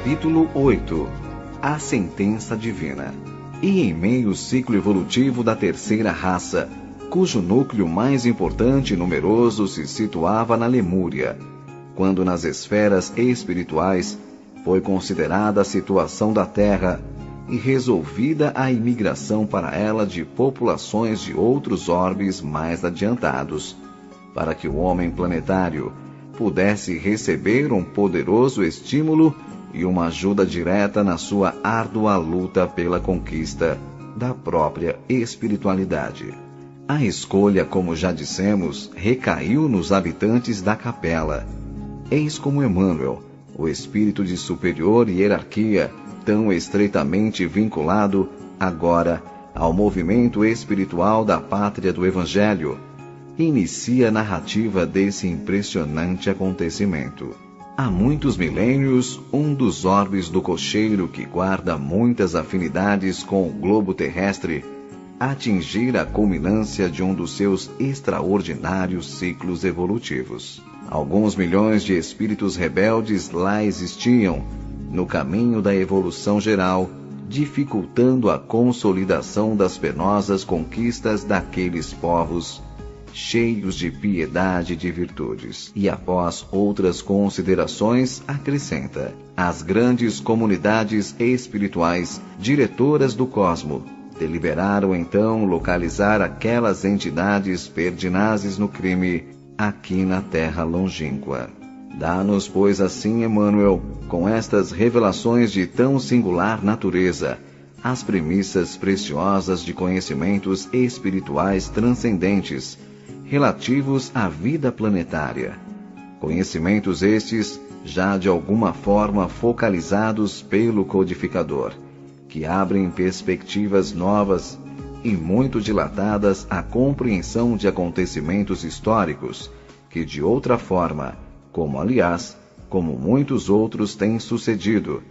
Capítulo 8. A sentença divina. E em meio ciclo evolutivo da terceira raça, cujo núcleo mais importante e numeroso se situava na Lemúria, quando nas esferas espirituais foi considerada a situação da Terra e resolvida a imigração para ela de populações de outros orbes mais adiantados, para que o homem planetário pudesse receber um poderoso estímulo e uma ajuda direta na sua árdua luta pela conquista da própria espiritualidade. A escolha, como já dissemos, recaiu nos habitantes da capela. Eis como Emmanuel, o espírito de superior hierarquia, tão estreitamente vinculado agora ao movimento espiritual da pátria do Evangelho, inicia a narrativa desse impressionante acontecimento. Há muitos milênios, um dos orbes do cocheiro, que guarda muitas afinidades com o globo terrestre, atingira a culminância de um dos seus extraordinários ciclos evolutivos. Alguns milhões de espíritos rebeldes lá existiam, no caminho da evolução geral, dificultando a consolidação das penosas conquistas daqueles povos cheios de piedade e de virtudes. E após outras considerações, acrescenta: as grandes comunidades espirituais, diretoras do cosmo, deliberaram então localizar aquelas entidades pertinazes no crime aqui na terra longínqua. Dá-nos, pois, assim, Emmanuel, com estas revelações de tão singular natureza, as premissas preciosas de conhecimentos espirituais transcendentes, relativos à vida planetária. Conhecimentos estes, já de alguma forma focalizados pelo codificador, que abrem perspectivas novas e muito dilatadas à compreensão de acontecimentos históricos, que de outra forma, como muitos outros têm sucedido,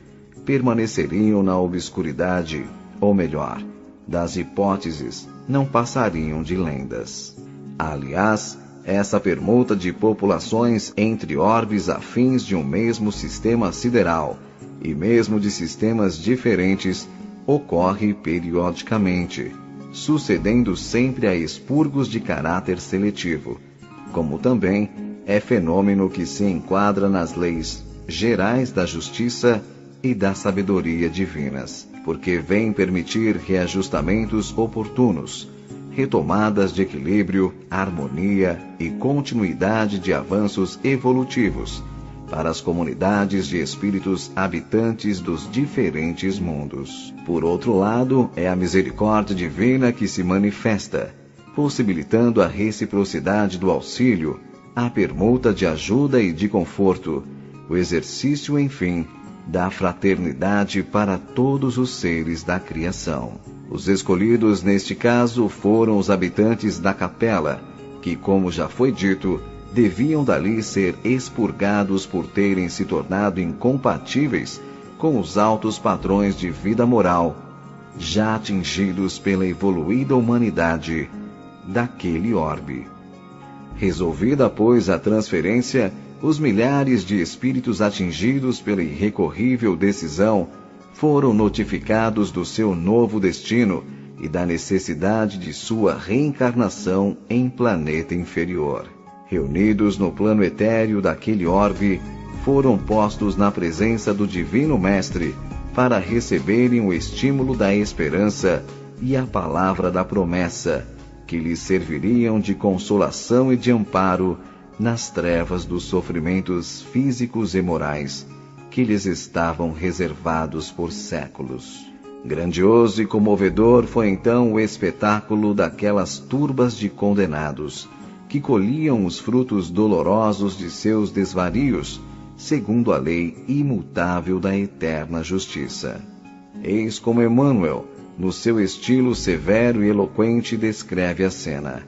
permaneceriam na obscuridade, ou melhor, das hipóteses, não passariam de lendas. Aliás, essa permuta de populações entre orbes afins de um mesmo sistema sideral, e mesmo de sistemas diferentes, ocorre periodicamente, sucedendo sempre a expurgos de caráter seletivo, como também é fenômeno que se enquadra nas leis gerais da justiça e da sabedoria divinas, porque vem permitir reajustamentos oportunos, retomadas de equilíbrio, harmonia e continuidade de avanços evolutivos para as comunidades de espíritos habitantes dos diferentes mundos. Por outro lado, é a misericórdia divina que se manifesta, possibilitando a reciprocidade do auxílio, a permuta de ajuda e de conforto, o exercício, enfim, da fraternidade para todos os seres da criação. Os escolhidos neste caso foram os habitantes da capela, que, como já foi dito, deviam dali ser expurgados por terem se tornado incompatíveis com os altos padrões de vida moral, já atingidos pela evoluída humanidade daquele orbe. Resolvida, pois, a transferência, os milhares de espíritos atingidos pela irrecorrível decisão foram notificados do seu novo destino e da necessidade de sua reencarnação em planeta inferior. Reunidos no plano etéreo daquele orbe, foram postos na presença do Divino Mestre para receberem o estímulo da esperança e a palavra da promessa, que lhes serviriam de consolação e de amparo nas trevas dos sofrimentos físicos e morais que lhes estavam reservados por séculos. Grandioso e comovedor foi então o espetáculo daquelas turbas de condenados, que colhiam os frutos dolorosos de seus desvarios, segundo a lei imutável da eterna justiça. Eis como Emmanuel, no seu estilo severo e eloquente, descreve a cena.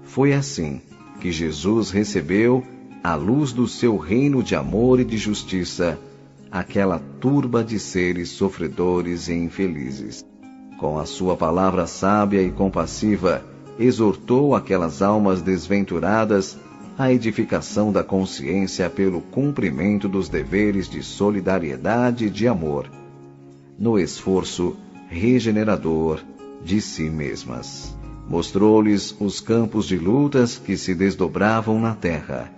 Foi assim que Jesus recebeu, à luz do seu reino de amor e de justiça, aquela turba de seres sofredores e infelizes. Com a sua palavra sábia e compassiva, exortou aquelas almas desventuradas a edificação da consciência pelo cumprimento dos deveres de solidariedade e de amor, no esforço regenerador de si mesmas. Mostrou-lhes os campos de lutas que se desdobravam na terra,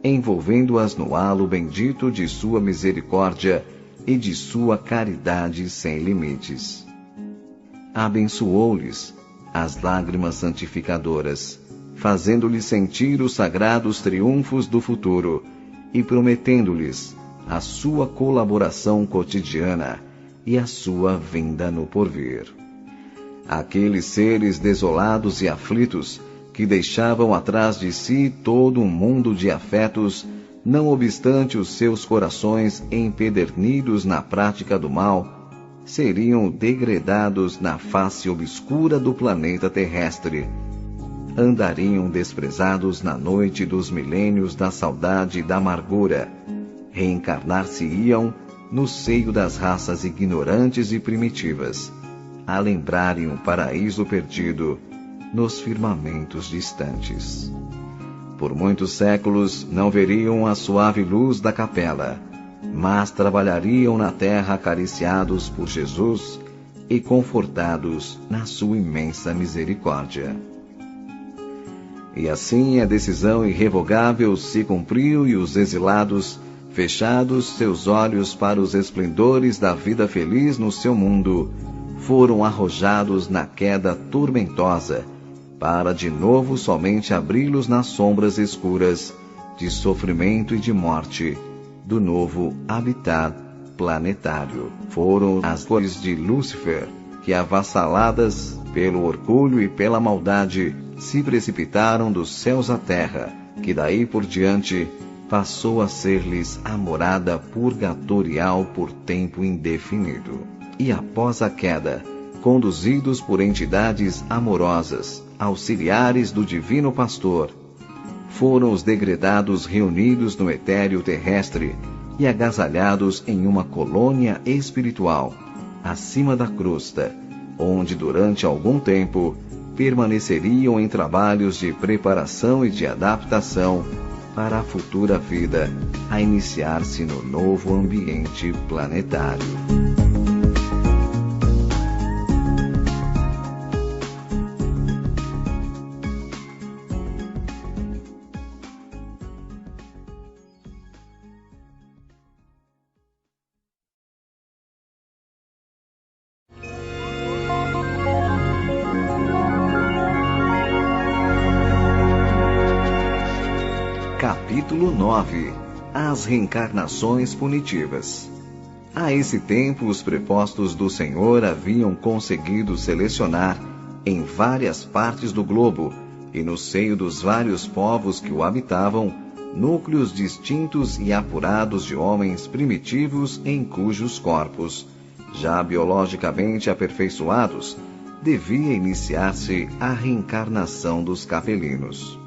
envolvendo-as no halo bendito de sua misericórdia e de sua caridade sem limites. Abençoou-lhes as lágrimas santificadoras, fazendo-lhes sentir os sagrados triunfos do futuro e prometendo-lhes a sua colaboração cotidiana e a sua vinda no porvir. Aqueles seres desolados e aflitos, que deixavam atrás de si todo um mundo de afetos, não obstante os seus corações empedernidos na prática do mal, seriam degredados na face obscura do planeta terrestre. Andariam desprezados na noite dos milênios da saudade e da amargura. Reencarnar-se-iam no seio das raças ignorantes e primitivas, a lembrarem um paraíso perdido nos firmamentos distantes. Por muitos séculos não veriam a suave luz da capela, mas trabalhariam na terra acariciados por Jesus e confortados na sua imensa misericórdia. E assim a decisão irrevogável se cumpriu e os exilados, fechados seus olhos para os esplendores da vida feliz no seu mundo, foram arrojados na queda tormentosa, para de novo somente abri-los nas sombras escuras de sofrimento e de morte do novo habitat planetário. Foram as cores de Lúcifer que, avassaladas pelo orgulho e pela maldade, se precipitaram dos céus à terra, que daí por diante passou a ser-lhes a morada purgatorial por tempo indefinido. E após a queda, conduzidos por entidades amorosas, auxiliares do Divino Pastor, foram os degredados reunidos no etéreo terrestre e agasalhados em uma colônia espiritual, acima da crosta, onde durante algum tempo permaneceriam em trabalhos de preparação e de adaptação para a futura vida a iniciar-se no novo ambiente planetário. Capítulo 9. As reencarnações punitivas. A esse tempo, os prepostos do Senhor haviam conseguido selecionar, em várias partes do globo, e no seio dos vários povos que o habitavam, núcleos distintos e apurados de homens primitivos em cujos corpos, já biologicamente aperfeiçoados, devia iniciar-se a reencarnação dos capelinos.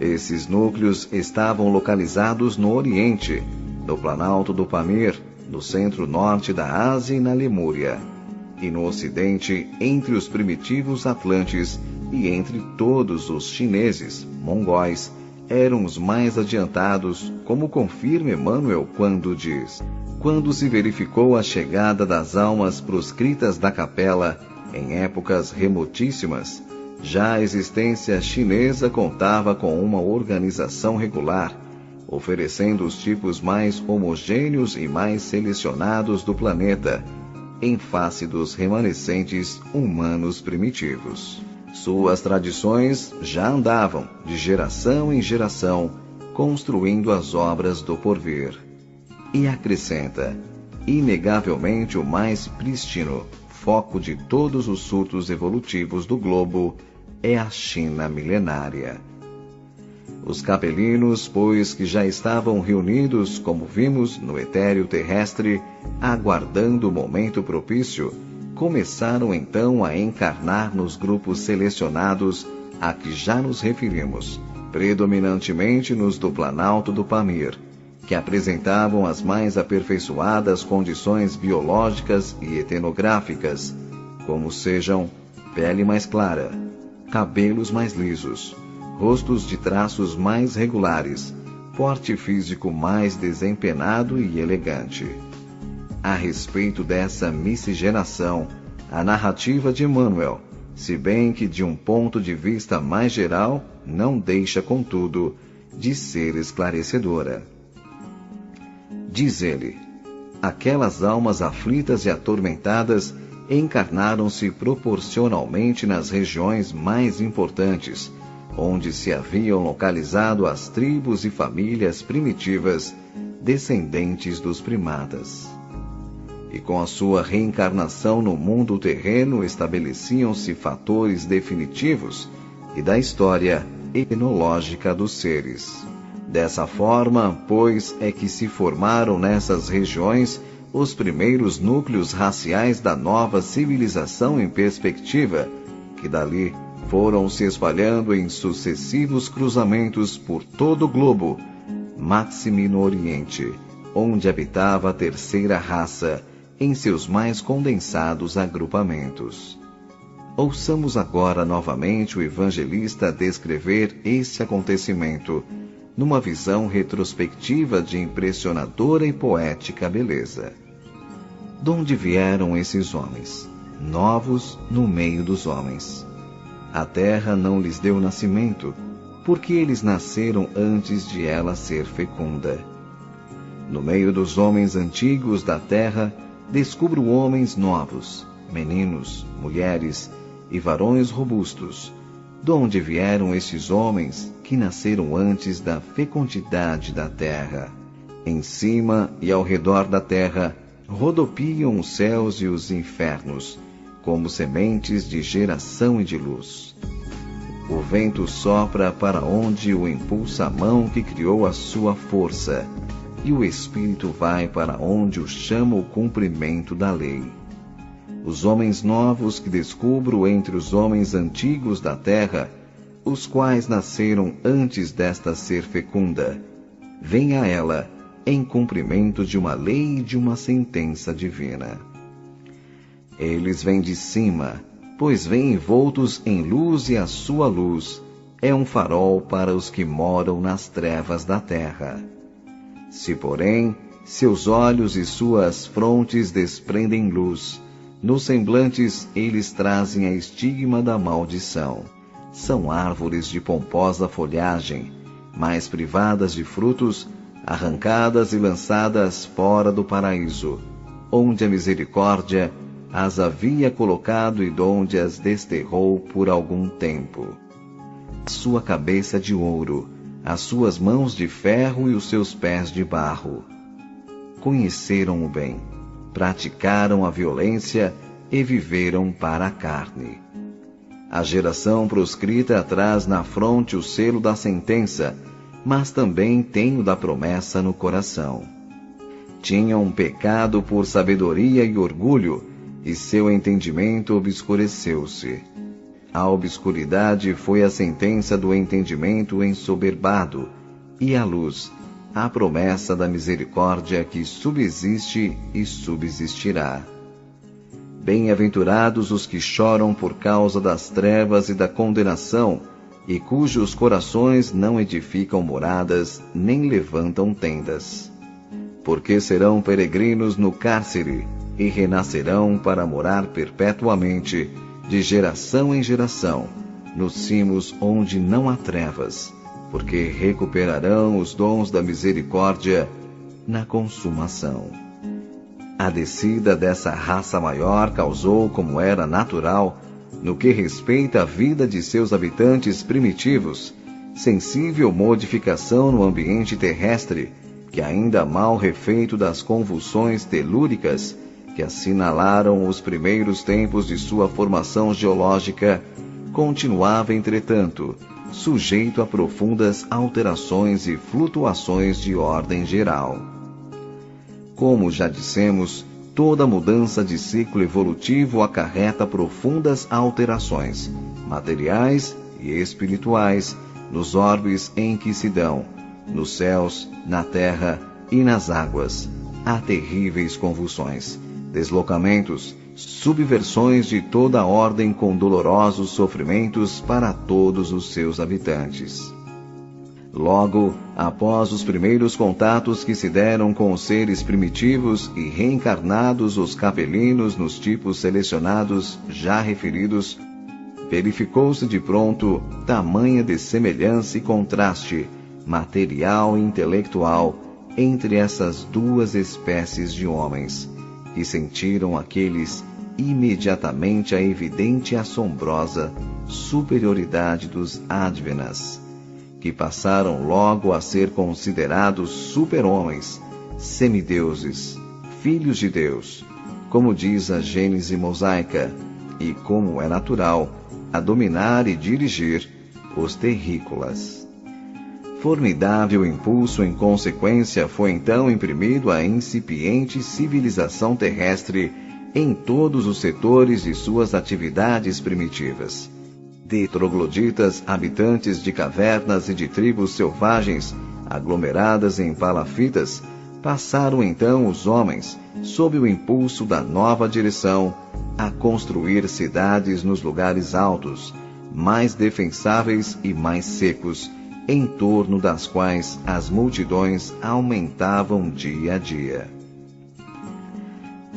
Esses núcleos estavam localizados no Oriente, no Planalto do Pamir, no centro-norte da Ásia e na Lemúria, e no Ocidente entre os primitivos Atlantes e entre todos os chineses, mongóis, eram os mais adiantados, como confirma Emmanuel quando diz: quando se verificou a chegada das almas proscritas da capela, em épocas remotíssimas, já a existência chinesa contava com uma organização regular, oferecendo os tipos mais homogêneos e mais selecionados do planeta, em face dos remanescentes humanos primitivos. Suas tradições já andavam, de geração em geração, construindo as obras do porvir. E acrescenta: inegavelmente o mais prístino foco de todos os surtos evolutivos do globo é a China milenária. Os capelinos, pois que já estavam reunidos, como vimos, no etéreo terrestre, aguardando o momento propício, começaram então a encarnar nos grupos selecionados a que já nos referimos, predominantemente nos do Planalto do Pamir, que apresentavam as mais aperfeiçoadas condições biológicas e etnográficas, como sejam pele mais clara, cabelos mais lisos, rostos de traços mais regulares, porte físico mais desempenado e elegante. A respeito dessa miscigenação, a narrativa de Emmanuel, se bem que de um ponto de vista mais geral, não deixa, contudo, de ser esclarecedora. Diz ele: aquelas almas aflitas e atormentadas encarnaram-se proporcionalmente nas regiões mais importantes, onde se haviam localizado as tribos e famílias primitivas descendentes dos primatas. E com a sua reencarnação no mundo terreno estabeleciam-se fatores definitivos e da história etnológica dos seres. Dessa forma, pois, é que se formaram nessas regiões os primeiros núcleos raciais da nova civilização em perspectiva, que dali foram se espalhando em sucessivos cruzamentos por todo o globo, máxime no Oriente, onde habitava a terceira raça, em seus mais condensados agrupamentos. Ouçamos agora novamente o evangelista descrever esse acontecimento, numa visão retrospectiva de impressionadora e poética beleza. Donde vieram esses homens, novos no meio dos homens? A terra não lhes deu nascimento, porque eles nasceram antes de ela ser fecunda. No meio dos homens antigos da terra, descubro homens novos, meninos, mulheres e varões robustos. Donde vieram esses homens que nasceram antes da fecundidade da terra? Em cima e ao redor da terra rodopiam os céus e os infernos, como sementes de geração e de luz. O vento sopra para onde o impulsa a mão que criou a sua força, e o Espírito vai para onde o chama o cumprimento da lei. Os homens novos que descubro entre os homens antigos da terra, os quais nasceram antes desta ser fecunda, vêm a ela em cumprimento de uma lei e de uma sentença divina. Eles vêm de cima, pois vêm envoltos em luz, e a sua luz é um farol para os que moram nas trevas da terra. Se, porém, seus olhos e suas frontes desprendem luz, nos semblantes eles trazem a estigma da maldição. São árvores de pomposa folhagem, mas privadas de frutos, arrancadas e lançadas fora do paraíso, onde a misericórdia as havia colocado e donde as desterrou por algum tempo. A sua cabeça de ouro, as suas mãos de ferro e os seus pés de barro. Conheceram o bem, praticaram a violência e viveram para a carne. A geração proscrita traz na fronte o selo da sentença, mas também tem o da promessa no coração. Tinham pecado por sabedoria e orgulho, e seu entendimento obscureceu-se. A obscuridade foi a sentença do entendimento ensoberbado, e a luz, a promessa da misericórdia que subsiste e subsistirá. Bem-aventurados os que choram por causa das trevas e da condenação, e cujos corações não edificam moradas, nem levantam tendas. Porque serão peregrinos no cárcere, e renascerão para morar perpetuamente, de geração em geração, nos cimos onde não há trevas, porque recuperarão os dons da misericórdia na consumação. A descida dessa raça maior causou, como era natural, no que respeita à vida de seus habitantes primitivos, sensível modificação no ambiente terrestre, que ainda mal refeito das convulsões telúricas que assinalaram os primeiros tempos de sua formação geológica, continuava, entretanto, sujeito a profundas alterações e flutuações de ordem geral. Como já dissemos, toda mudança de ciclo evolutivo acarreta profundas alterações, materiais e espirituais, nos orbes em que se dão, nos céus, na terra e nas águas. Há terríveis convulsões, deslocamentos, subversões de toda ordem com dolorosos sofrimentos para todos os seus habitantes. Logo, após os primeiros contatos que se deram com os seres primitivos e reencarnados os capelinos nos tipos selecionados já referidos, verificou-se de pronto tamanha dessemelhança e contraste material e intelectual entre essas duas espécies de homens, que sentiram aqueles imediatamente a evidente e assombrosa superioridade dos Advenas, que passaram logo a ser considerados super-homens, semideuses, filhos de Deus, como diz a Gênese mosaica, e como é natural, a dominar e dirigir os terrícolas. Formidável impulso em consequência foi então imprimido à incipiente civilização terrestre em todos os setores de suas atividades primitivas. De trogloditas habitantes de cavernas e de tribos selvagens, aglomeradas em palafitas, passaram então os homens, sob o impulso da nova direção, a construir cidades nos lugares altos, mais defensáveis e mais secos, em torno das quais as multidões aumentavam dia a dia.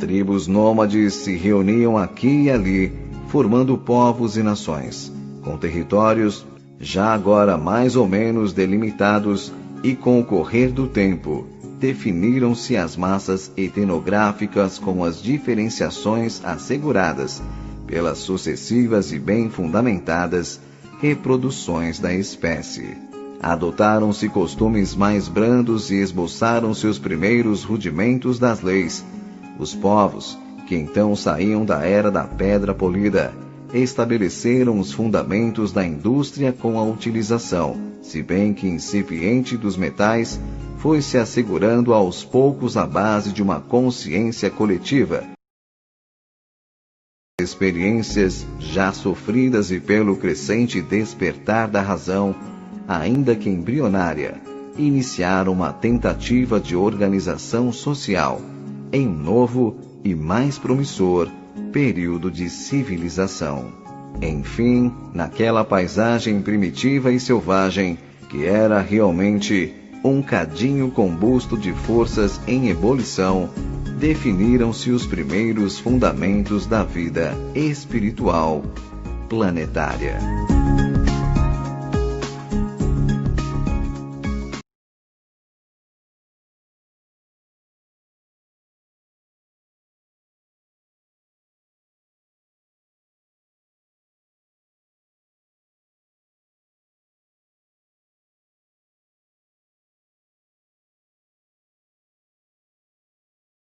Tribos nômades se reuniam aqui e ali, formando povos e nações, com territórios já agora mais ou menos delimitados, e com o correr do tempo, definiram-se as massas etnográficas com as diferenciações asseguradas pelas sucessivas e bem fundamentadas reproduções da espécie. Adotaram-se costumes mais brandos e esboçaram-se os primeiros rudimentos das leis. Os povos, que então saíam da era da pedra polida, estabeleceram os fundamentos da indústria com a utilização, se bem que incipiente, dos metais, foi se assegurando aos poucos a base de uma consciência coletiva. Experiências já sofridas e pelo crescente despertar da razão, ainda que embrionária, iniciaram uma tentativa de organização social em um novo e mais promissor período de civilização. Enfim, naquela paisagem primitiva e selvagem, que era realmente um cadinho combusto de forças em ebulição, definiram-se os primeiros fundamentos da vida espiritual planetária.